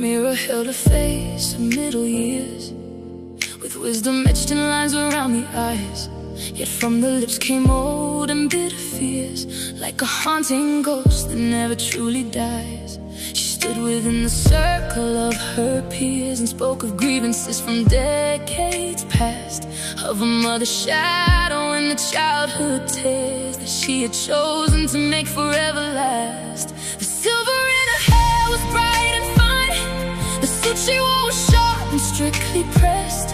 mirror held a face of middle years, with wisdom etched in lines around the eyes. Yet from the lips came old and bitter fears, like a haunting ghost that never truly dies. She stood within the circle of her peers and spoke of grievances from decades past, of a mother's shadow and the childhood tears that she had chosen to make forever last. The silver in her hair was bright and fine, the suit she wore was short and strictly pressed,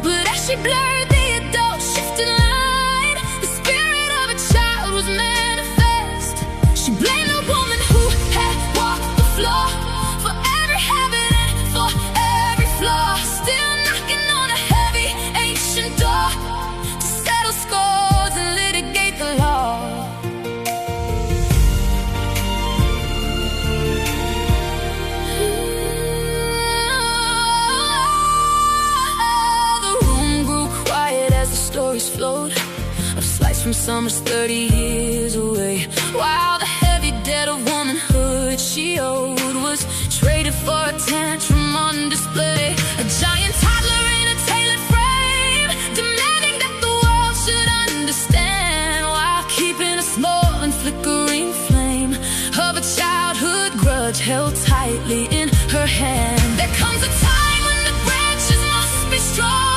but as she blurred the adult shifting line, the spirit of a child was manifest. She blamed the woman who had walked the floor for every habit and for every flaw, still knocking on a heavy ancient door to settle scores and litigate the law. Stories flowed of slice from summers 30 years away, while the heavy debt of womanhood she owed was traded for a tantrum on display. A giant toddler in a tailored frame, demanding that the world should understand, while keeping a small and flickering flame of a childhood grudge held tightly in her hand. There comes a time when the branches must be strong,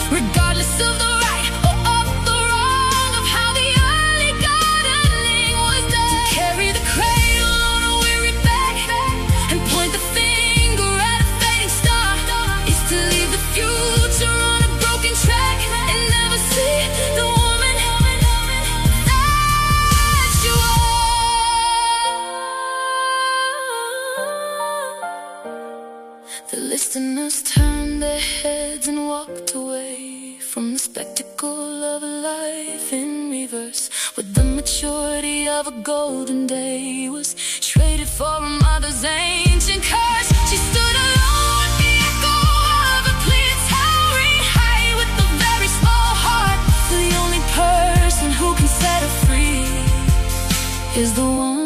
regardless of the right or of the wrong, of how the early gardening was done. To carry the cradle on a weary back and point the finger at a fading star is to leave the future on a broken track and never see the woman that you are. The listeners turned their heads and walked away from the spectacle of a life in reverse, with the maturity of a golden day was traded for a mother's ancient curse. She stood alone with the echo of a clear towering height, with a very small heart, for the only person who can set her free is the one